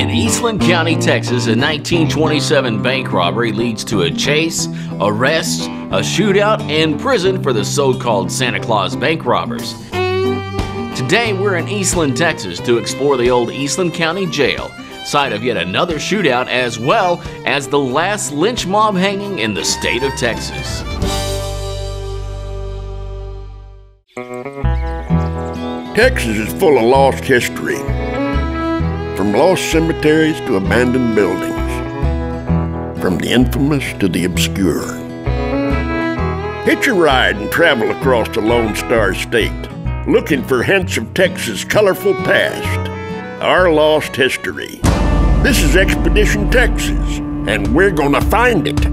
In Eastland County, Texas, a 1927 bank robbery leads to a chase, arrests, a shootout, and prison for the so-called Santa Claus Bank robbers. Today, we're in Eastland, Texas to explore the old Eastland County Jail, site of yet another shootout, as well as the last lynch mob hanging in the state of Texas. Texas is full of lost history, from lost cemeteries to abandoned buildings, from the infamous to the obscure. Hitch a ride and travel across the Lone Star State, looking for hints of Texas' colorful past, our lost history. This is Expedition Texas, and we're gonna find it.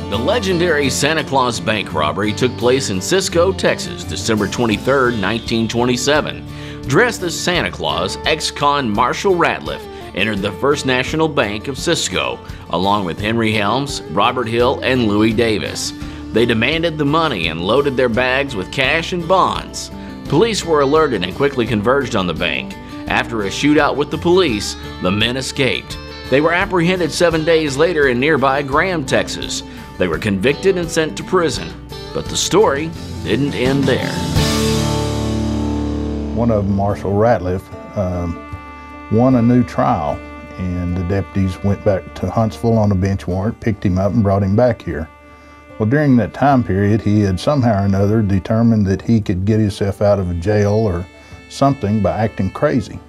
The legendary Santa Claus Bank robbery took place in Cisco, Texas, December 23, 1927. Dressed as Santa Claus, ex-con Marshall Ratliff entered the First National Bank of Cisco, along with Henry Helms, Robert Hill, and Louis Davis. They demanded the money and loaded their bags with cash and bonds. Police were alerted and quickly converged on the bank. After a shootout with the police, the men escaped. They were apprehended 7 days later in nearby Graham, Texas. They were convicted and sent to prison, but the story didn't end there. One of them, Marshall Ratliff, won a new trial, and the deputies went back to Huntsville on a bench warrant, picked him up and brought him back here. Well, during that time period, he had somehow or another determined that he could get himself out of a jail or something by acting crazy.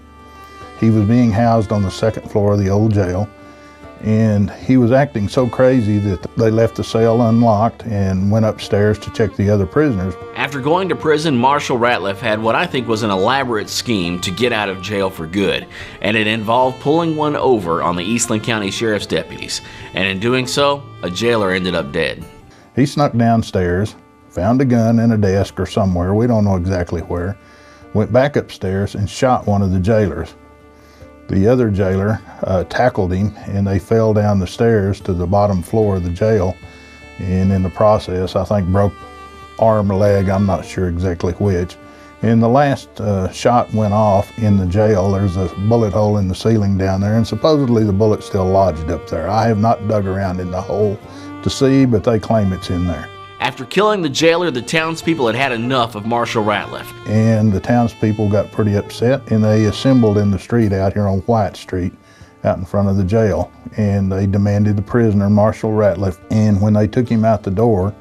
He was being housed on the second floor of the old jail, and he was acting so crazy that they left the cell unlocked and went upstairs to check the other prisoners. After going to prison, Marshall Ratliff had what I think was an elaborate scheme to get out of jail for good, and it involved pulling one over on the Eastland County Sheriff's deputies, and in doing so, a jailer ended up dead. He snuck downstairs, found a gun in a desk or somewhere, we don't know exactly where, went back upstairs and shot one of the jailers. The other jailer tackled him, and they fell down the stairs to the bottom floor of the jail, and in the process, I think broke arm or leg, I'm not sure exactly which. And the last shot went off in the jail. There's a bullet hole in the ceiling down there, and supposedly the bullet's still lodged up there. I have not dug around in the hole to see, but they claim it's in there. After killing the jailer, the townspeople had had enough of Marshall Ratliff. And the townspeople got pretty upset, and they assembled in the street out here on White Street, out in front of the jail, and they demanded the prisoner, Marshall Ratliff. And when they took him out the door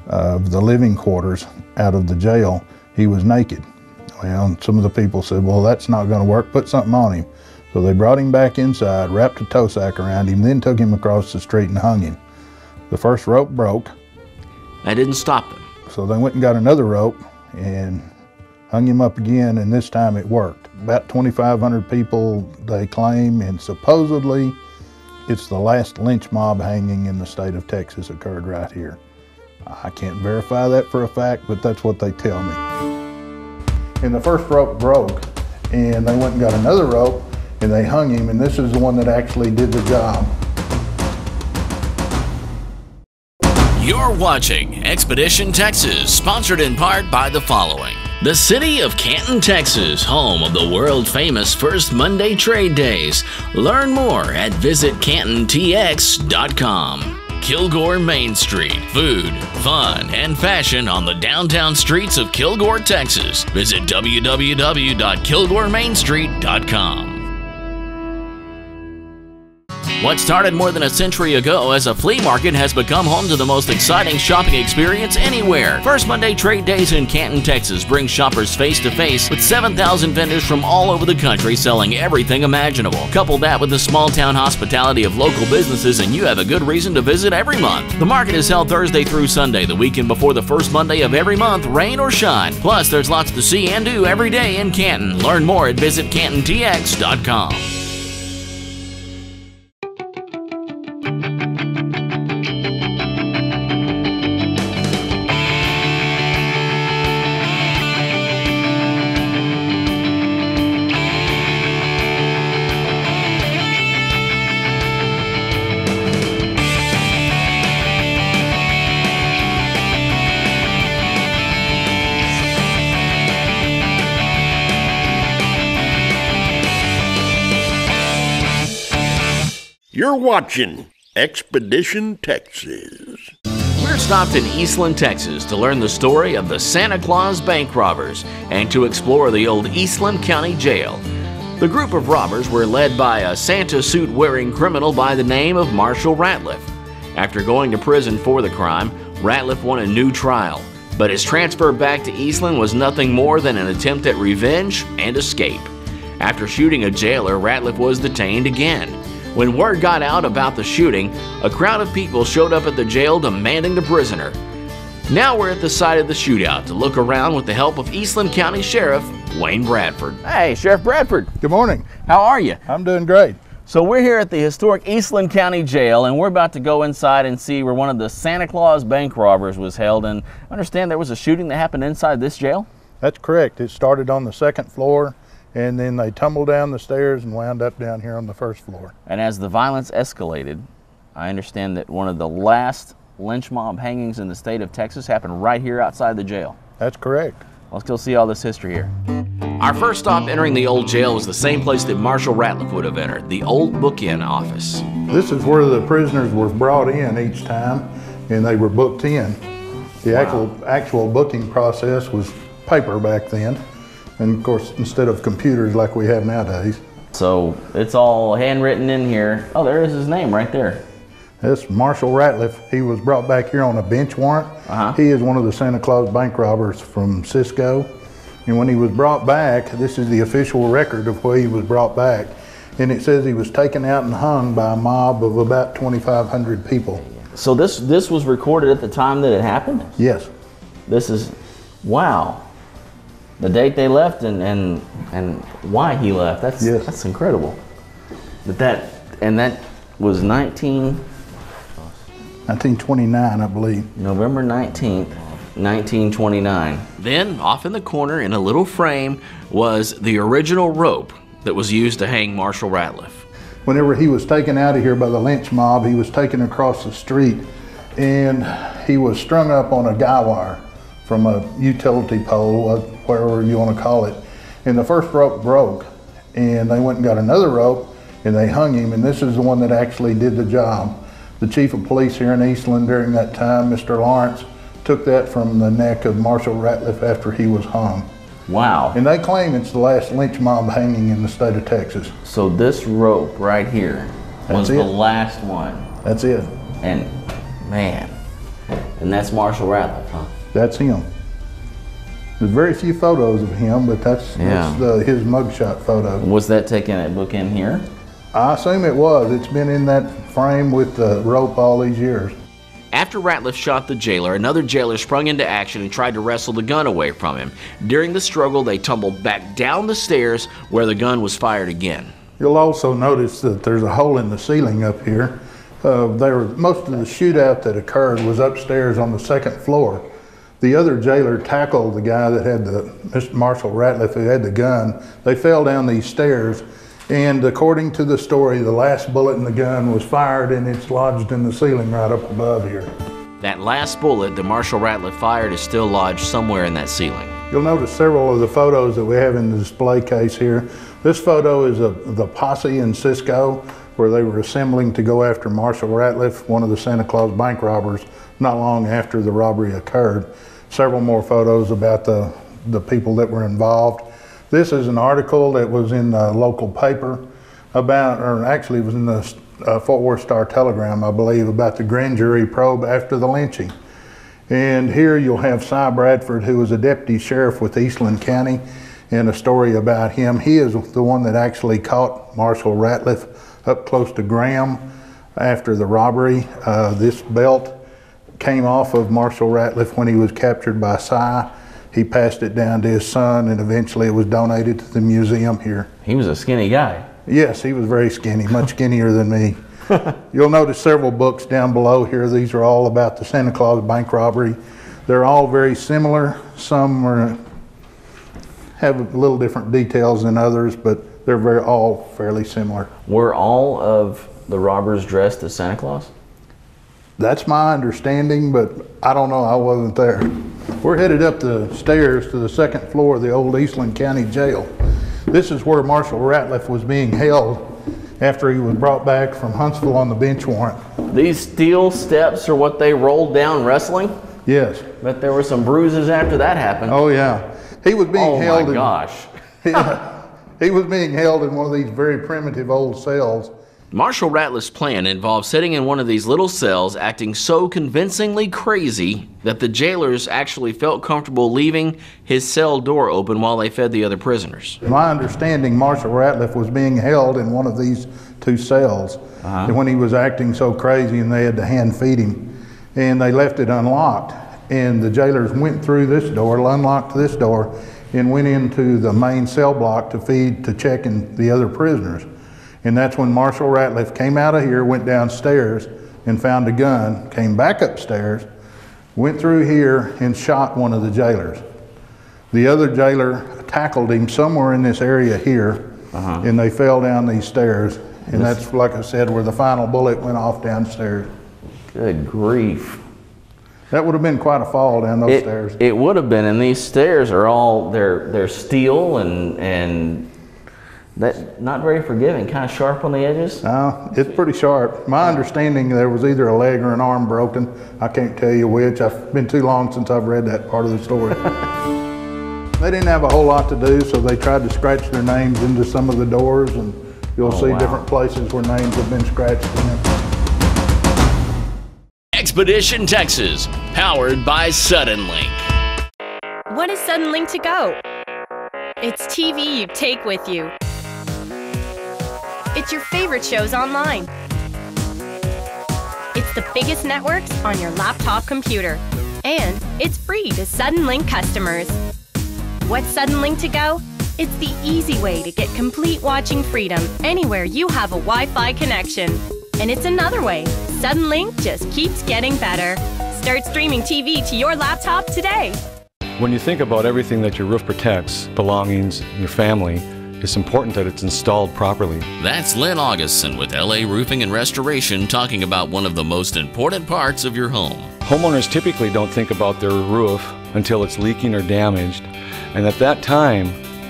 of the living quarters out of the jail, he was naked. Well, some of the people said, well, that's not going to work, put something on him. So they brought him back inside, wrapped a tow sack around him, then took him across the street and hung him. The first rope broke. That didn't stop them. So they went and got another rope and hung him up again, and this time it worked. About 2,500 people, they claim, and supposedly it's the last lynch mob hanging in the state of Texas occurred right here. I can't verify that for a fact, but that's what they tell me. And the first rope broke, and they went and got another rope, and they hung him, and this is the one that actually did the job. You're watching Expedition Texas, sponsored in part by the following. The city of Canton, Texas, home of the world-famous First Monday Trade Days. Learn more at visitcantontx.com. Kilgore Main Street. Food, fun, and fashion on the downtown streets of Kilgore, Texas. Visit www.kilgoremainstreet.com. What started more than a century ago as a flea market has become home to the most exciting shopping experience anywhere. First Monday Trade Days in Canton, Texas bring shoppers face to face with 7,000 vendors from all over the country selling everything imaginable. Couple that with the small town hospitality of local businesses and you have a good reason to visit every month. The market is held Thursday through Sunday, the weekend before the first Monday of every month, rain or shine. Plus, there's lots to see and do every day in Canton. Learn more at visitcantontx.com. You're watching Expedition Texas. We're stopped in Eastland, Texas to learn the story of the Santa Claus Bank robbers and to explore the old Eastland County Jail. The group of robbers were led by a Santa suit-wearing criminal by the name of Marshall Ratliff. After going to prison for the crime, Ratliff won a new trial, but his transfer back to Eastland was nothing more than an attempt at revenge and escape. After shooting a jailer, Ratliff was detained again. When word got out about the shooting, a crowd of people showed up at the jail demanding the prisoner. Now we're at the site of the shootout to look around with the help of Eastland County Sheriff Wayne Bradford. Hey, Sheriff Bradford. Good morning. How are you? I'm doing great. So we're here at the historic Eastland County Jail, and we're about to go inside and see where one of the Santa Claus Bank robbers was held. And I understand there was a shooting that happened inside this jail? That's correct. It started on the second floor, and then they tumbled down the stairs and wound up down here on the first floor. And as the violence escalated, I understand that one of the last lynch mob hangings in the state of Texas happened right here outside the jail. That's correct. Let's go see all this history here. Our first stop entering the old jail was the same place that Marshall Ratliff would have entered, the old book-in office. This is where the prisoners were brought in each time, and they were booked in. The actual booking process was paper back then. And of course, instead of computers like we have nowadays. So it's all handwritten in here. Oh, there is his name right there. That's Marshall Ratliff. He was brought back here on a bench warrant. He is one of the Santa Claus Bank robbers from Cisco. And when he was brought back, this is the official record of where he was brought back. And it says he was taken out and hung by a mob of about 2,500 people. So this was recorded at the time that it happened? Yes. This is, wow. The date they left and why he left. That's incredible. But that was 1929, I believe. November 19th, 1929. Then, off in the corner in a little frame, was the original rope that was used to hang Marshall Ratliff. Whenever he was taken out of here by the lynch mob, he was taken across the street and he was strung up on a guy wire from a utility pole, wherever you want to call it. And the first rope broke, and they went and got another rope, and they hung him, and this is the one that actually did the job. The chief of police here in Eastland during that time, Mr. Lawrence, took that from the neck of Marshall Ratliff after he was hung. Wow. And they claim it's the last lynch mob hanging in the state of Texas. So this rope right here was the last one. That's it. And man, and that's Marshall Ratliff, huh? That's him. There's very few photos of him, but that's his mugshot photo. Was that taken at book in here? I assume it was. It's been in that frame with the rope all these years. After Ratliff shot the jailer, another jailer sprung into action and tried to wrestle the gun away from him. During the struggle, they tumbled back down the stairs where the gun was fired again. You'll also notice that there's a hole in the ceiling up here. Most of the shootout that occurred was upstairs on the second floor. The other jailer tackled the guy that had Mr. Marshall Ratliff, who had the gun. They fell down these stairs, and according to the story, the last bullet in the gun was fired and it's lodged in the ceiling right up above here. That last bullet that Marshall Ratliff fired is still lodged somewhere in that ceiling. You'll notice several of the photos that we have in the display case here. This photo is of the posse in Cisco, where they were assembling to go after Marshall Ratliff, one of the Santa Claus Bank robbers, not long after the robbery occurred. Several more photos about the people that were involved. This is an article that was in the local paper about, or actually it was in the Fort Worth Star-Telegram, I believe, about the grand jury probe after the lynching. And here you'll have Cy Bradford, who was a deputy sheriff with Eastland County, and a story about him. He is the one that actually caught Marshall Ratliff up close to Graham after the robbery. This belt came off of Marshall Ratliff when he was captured by Cy. He passed it down to his son, and eventually it was donated to the museum here. He was a skinny guy. Yes, he was very skinny, much skinnier than me. You'll notice several books down below here. These are all about the Santa Claus Bank robbery. They're all very similar. Some have a little different details than others, but they're all fairly similar. Were all of the robbers dressed as Santa Claus? That's my understanding, but I don't know, I wasn't there. We're headed up the stairs to the second floor of the old Eastland County Jail. This is where Marshal Ratliff was being held after he was brought back from Huntsville on the bench warrant. These steel steps are what they rolled down wrestling? Yes. But there were some bruises after that happened. Oh yeah. He was being held. Oh my gosh. Yeah, he was being held in one of these very primitive old cells. Marshal Ratliff's plan involved sitting in one of these little cells acting so convincingly crazy that the jailers actually felt comfortable leaving his cell door open while they fed the other prisoners. My understanding, Marshal Ratliff was being held in one of these two cells when he was acting so crazy, and they had to hand feed him. And they left it unlocked. And the jailers went through this door, unlocked this door, and went into the main cell block to check in the other prisoners. And that's when Marshal Ratliff came out of here, went downstairs and found a gun, came back upstairs, went through here and shot one of the jailers. The other jailer tackled him somewhere in this area here, and they fell down these stairs. And that's, like I said, where the final bullet went off downstairs. Good grief. That would have been quite a fall down those stairs. It would have been, and these stairs are all, they're steel and that not very forgiving, kind of sharp on the edges. It's pretty sharp. My understanding, there was either a leg or an arm broken. I can't tell you which. It's been too long since I've read that part of the story. They didn't have a whole lot to do, so they tried to scratch their names into some of the doors, and you'll see different places where names have been scratched in. Expedition Texas, powered by Suddenlink. What is Suddenlink to go? It's TV you take with you. It's your favorite shows online. It's the biggest networks on your laptop computer. And it's free to Suddenlink customers. What's Suddenlink to go? It's the easy way to get complete watching freedom anywhere you have a Wi-Fi connection. And it's another way. Suddenlink just keeps getting better. Start streaming TV to your laptop today. When you think about everything that your roof protects, belongings, your family, it's important that it's installed properly. That's Lynn Augustson with LA Roofing and Restoration talking about one of the most important parts of your home. Homeowners typically don't think about their roof until it's leaking or damaged, and at that time,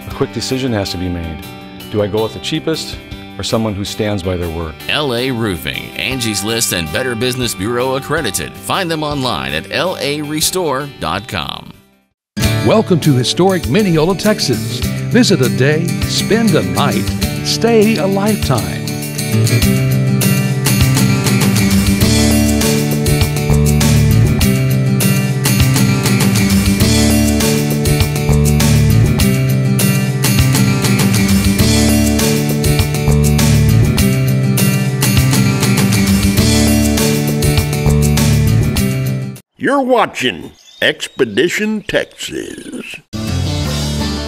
a quick decision has to be made. Do I go with the cheapest or someone who stands by their word? LA Roofing, Angie's List and Better Business Bureau accredited. Find them online at larestore.com. Welcome to historic Mineola, Texas. Visit a day, spend a night, stay a lifetime. You're watching Expedition Texas.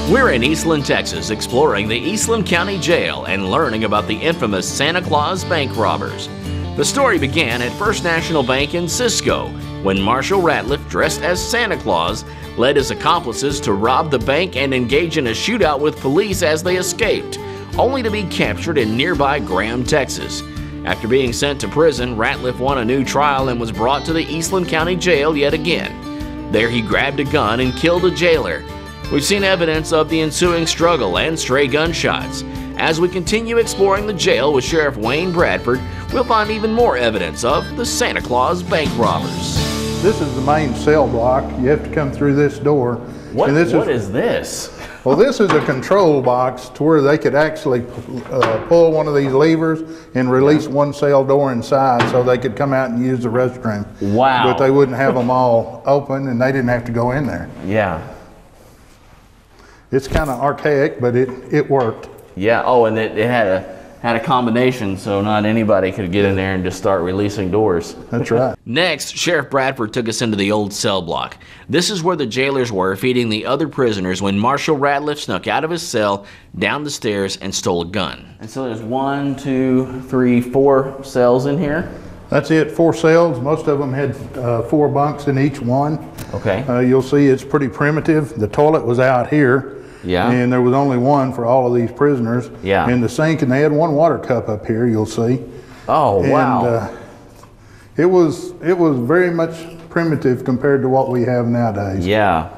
We're in Eastland, Texas, exploring the Eastland County Jail and learning about the infamous Santa Claus Bank robbers. The story began at First National Bank in Cisco when Marshal Ratliff, dressed as Santa Claus, led his accomplices to rob the bank and engage in a shootout with police as they escaped, only to be captured in nearby Graham, Texas. After being sent to prison, Ratliff won a new trial and was brought to the Eastland County Jail yet again. There he grabbed a gun and killed a jailer. We've seen evidence of the ensuing struggle and stray gunshots. As we continue exploring the jail with Sheriff Wayne Bradford, we'll find even more evidence of the Santa Claus Bank robbers. This is the main cell block. You have to come through this door. What And is this? Well, this is a control box to where they could actually pull one of these levers and release one cell door inside so they could come out and use the restroom. Wow. But they wouldn't have them all open, and they didn't have to go in there. Yeah. It's kind of archaic, but it worked. Yeah. Oh, and it had a combination, so not anybody could get in there and just start releasing doors. That's right. Next, Sheriff Bradford took us into the old cell block. This is where the jailers were feeding the other prisoners when Marshal Ratliff snuck out of his cell, down the stairs, and stole a gun. And so there's 1, 2, 3, 4 cells in here? That's it, 4 cells. Most of them had 4 bunks in each one. Okay. You'll see it's pretty primitive. The toilet was out here. Yeah. And there was only one for all of these prisoners. Yeah. And the sink, and they had 1 water cup up here, you'll see. Oh, wow. And it was very much primitive compared to what we have nowadays. Yeah.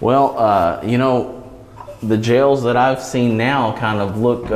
Well, you know, the jails that I've seen now kind of look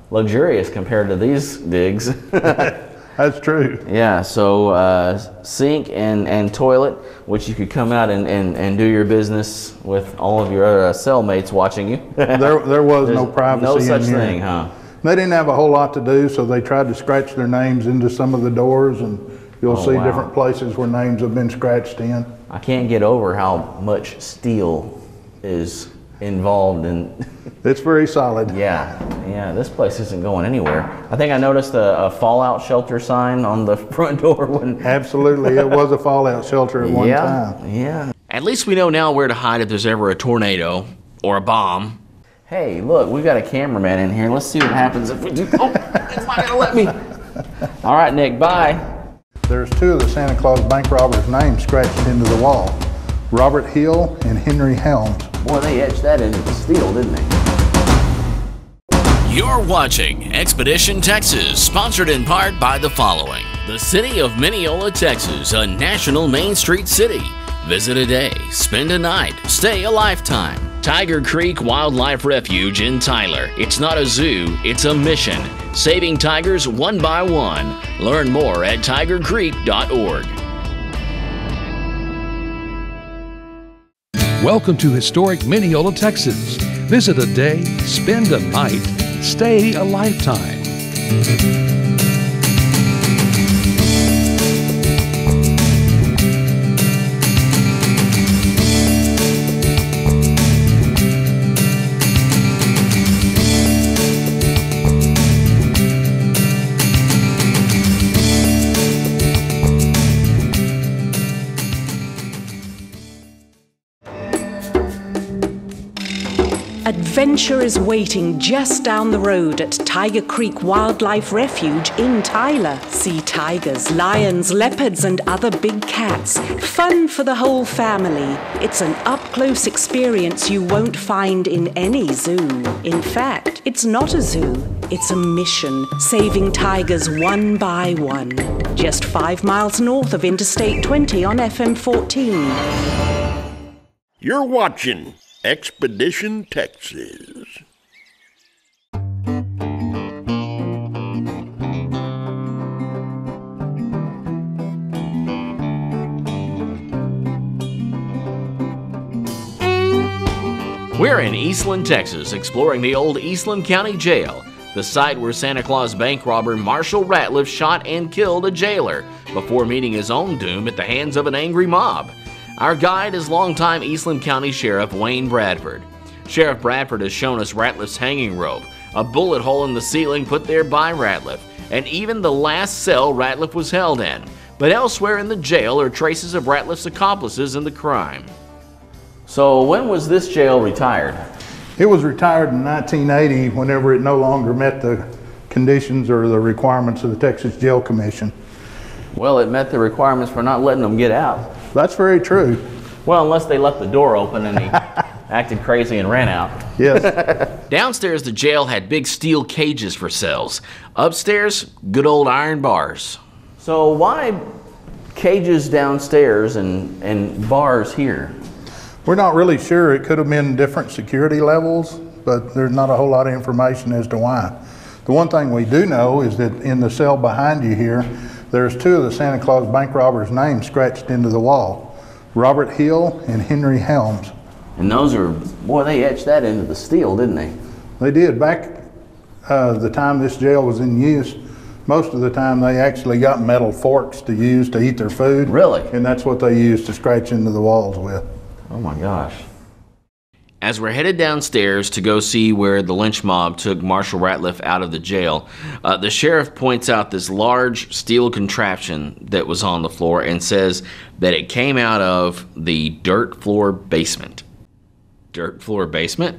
luxurious compared to these digs. That's true. Yeah, so sink and toilet, which you could come out and do your business with all of your cellmates watching you. There was no privacy no in such here. thing, huh? They didn't have a whole lot to do, so they tried to scratch their names into some of the doors, and you'll see wow. different places where names have been scratched in. I can't get over how much steel is involved in. It's very solid. Yeah, this place isn't going anywhere. I think I noticed a fallout shelter sign on the front door when. Absolutely, it was a fallout shelter at one time. Yeah. At least we know now where to hide if there's ever a tornado or a bomb. Hey, look, we've got a cameraman in here. Let's see what happens if we do. Oh, it's not gonna let me. All right, Nick, bye. There's two of the Santa Claus Bank robbers' names scratched into the wall. Robert Hill and Henry Helms. Boy, they etched that into the steel, didn't they? You're watching Expedition Texas, sponsored in part by the following. The city of Mineola, Texas, a national Main Street city. Visit a day, spend a night, stay a lifetime. Tiger Creek Wildlife Refuge in Tyler. It's not a zoo, it's a mission. Saving tigers one by one. Learn more at tigercreek.org. Welcome to historic Mineola, Texas. Visit a day, spend a night, stay a lifetime. Adventure is waiting just down the road at Tiger Creek Wildlife Refuge in Tyler. See tigers, lions, leopards, and other big cats. Fun for the whole family. It's an up-close experience you won't find in any zoo. In fact, it's not a zoo. It's a mission, saving tigers one by one. Just 5 miles north of Interstate 20 on FM 14. You're watching Expedition Texas. We're in Eastland, Texas, exploring the old Eastland County Jail, the site where Santa Claus Bank robber Marshall Ratliff shot and killed a jailer before meeting his own doom at the hands of an angry mob. Our guide is longtime Eastland County Sheriff Wayne Bradford. Sheriff Bradford has shown us Ratliff's hanging rope, a bullet hole in the ceiling put there by Ratliff, and even the last cell Ratliff was held in. But elsewhere in the jail are traces of Ratliff's accomplices in the crime. So when was this jail retired? It was retired in 1980 whenever it no longer met the conditions or the requirements of the Texas Jail Commission. Well, it met the requirements for not letting them get out. That's very true. Well, unless they left the door open and he acted crazy and ran out. Yes. Downstairs, the jail had big steel cages for cells. Upstairs, good old iron bars. So why cages downstairs and bars here? We're not really sure. It could have been different security levels, but there's not a whole lot of information as to why. The one thing we do know is that in the cell behind you here, there's two of the Santa Claus Bank robbers' names scratched into the wall. Robert Hill and Henry Helms. And those are, boy, they etched that into the steel, didn't they? They did. Back the time this jail was in use, most of the time they actually got metal forks to use to eat their food. Really? And that's what they used to scratch into the walls with. Oh my gosh. As we're headed downstairs to go see where the lynch mob took Marshall Ratliff out of the jail, the sheriff points out this large steel contraption that was on the floor and says that it came out of the dirt floor basement. Dirt floor basement?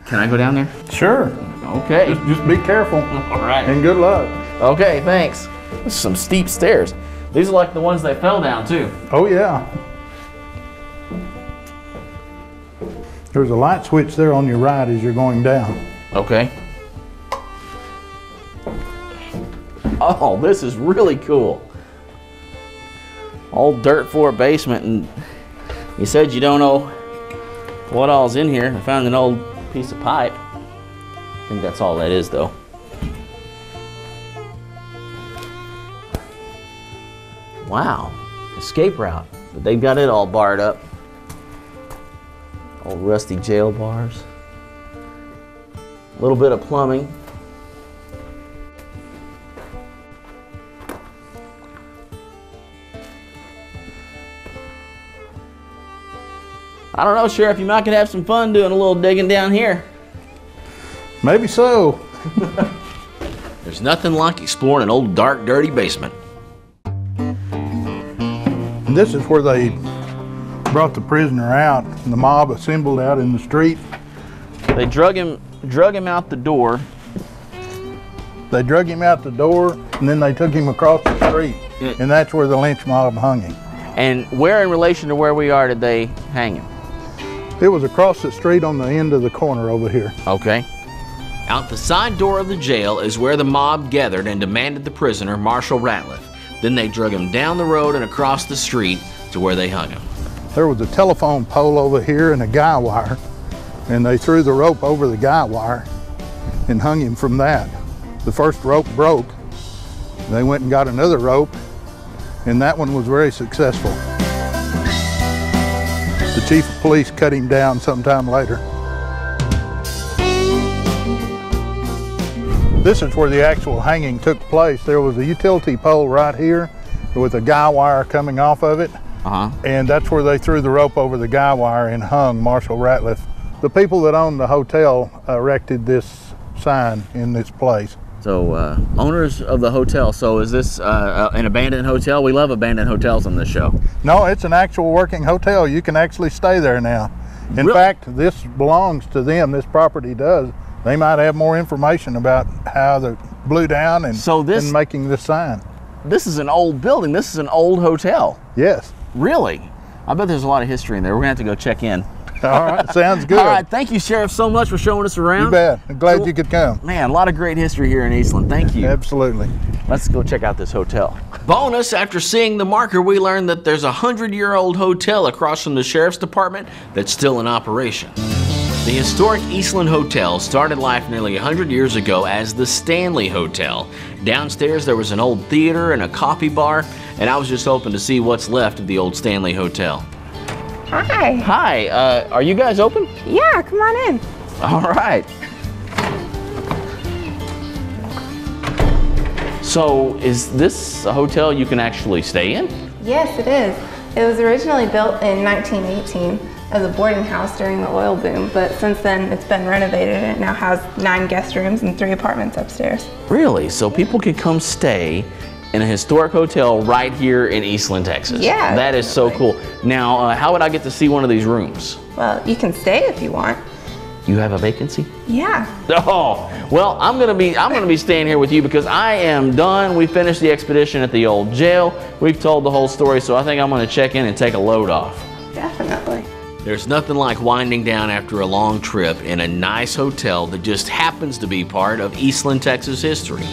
Can I go down there? Sure. Okay. Just be careful. All right. And good luck. Okay, thanks. This is some steep stairs. These are like the ones they fell down too. Oh yeah. There's a light switch there on your right as you're going down. Okay. Oh, this is really cool. Old dirt floor basement, and you said you don't know what all's in here. I found an old piece of pipe. I think that's all that is, though. Wow, escape route. But they've got it all barred up. Old rusty jail bars. A little bit of plumbing. I don't know, Sheriff, you might could have some fun doing a little digging down here. Maybe so. There's nothing like exploring an old, dark, dirty basement. And this is where they brought the prisoner out, and the mob assembled out in the street. They drug him out the door. They drug him out the door, and then they took him across the street, and that's where the lynch mob hung him. And where in relation to where we are did they hang him? It was across the street on the end of the corner over here. Okay. Out the side door of the jail is where the mob gathered and demanded the prisoner, Marshall Ratliff. Then they drug him down the road and across the street to where they hung him. There was a telephone pole over here and a guy wire, and they threw the rope over the guy wire and hung him from that. The first rope broke. They went and got another rope, and that one was very successful. The chief of police cut him down sometime later. This is where the actual hanging took place. There was a utility pole right here with a guy wire coming off of it. And that's where they threw the rope over the guy wire and hung Marshall Ratliff. The people that owned the hotel erected this sign in this place. So, owners of the hotel. So is this an abandoned hotel? We love abandoned hotels on this show. No, it's an actual working hotel. You can actually stay there now. In fact, this belongs to them. This property does. They might have more information about how they blew down and, and making this sign. This is an old building. This is an old hotel. Yes. Really? I bet there's a lot of history in there. We're going to have to go check in. All right, sounds good. All right, thank you, Sheriff, so much for showing us around. You bet. I'm glad you could come. Man, a lot of great history here in Eastland. Thank you. Absolutely. Let's go check out this hotel. Bonus, after seeing the marker, we learned that there's a 100-year-old hotel across from the Sheriff's Department that's still in operation. The historic Eastland Hotel started life nearly 100 years ago as the Stanley Hotel. Downstairs there was an old theater and a coffee bar, and I was just hoping to see what's left of the old Stanley Hotel. Hi. Hi, are you guys open? Yeah, come on in. All right. So is this a hotel you can actually stay in? Yes, it is. It was originally built in 1918 as a boarding house during the oil boom, but since then it's been renovated and it now has 9 guest rooms and 3 apartments upstairs. Really? So people can come stay in a historic hotel right here in Eastland, Texas? Yeah. That is so cool. Now, how would I get to see one of these rooms? Well, you can stay if you want. You have a vacancy? Yeah. Oh, well, I'm gonna be staying here with you because I am done. We finished the expedition at the old jail. We've told the whole story, so I think I'm gonna check in and take a load off. Definitely. There's nothing like winding down after a long trip in a nice hotel that just happens to be part of Eastland, Texas history.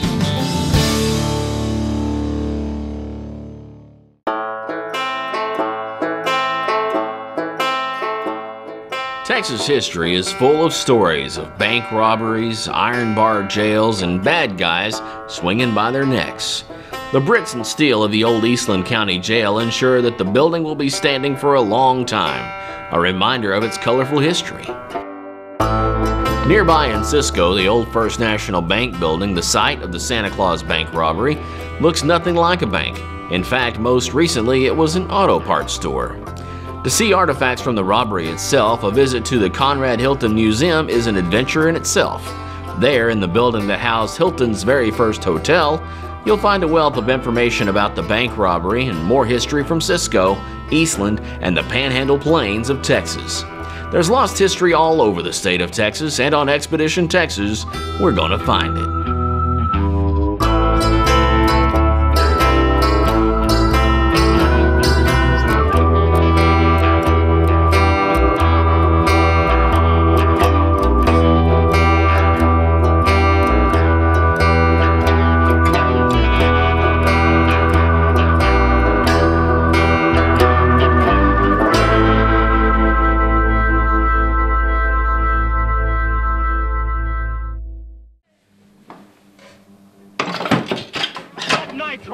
Texas history is full of stories of bank robberies, iron bar jails, and bad guys swinging by their necks. The bricks and steel of the old Eastland County Jail ensure that the building will be standing for a long time, a reminder of its colorful history. Nearby in Cisco, the old First National Bank building, the site of the Santa Claus Bank robbery, looks nothing like a bank. In fact, most recently it was an auto parts store. To see artifacts from the robbery itself, a visit to the Conrad Hilton Museum is an adventure in itself. There, in the building that housed Hilton's very first hotel, you'll find a wealth of information about the bank robbery and more history from Cisco, Eastland, and the Panhandle Plains of Texas. There's lost history all over the state of Texas, and on Expedition Texas, we're gonna find it.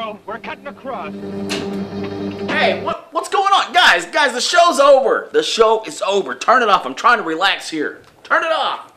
bro. We're cutting across. Hey, what's going on? Guys, the show's over. The show is over. Turn it off. I'm trying to relax here. Turn it off.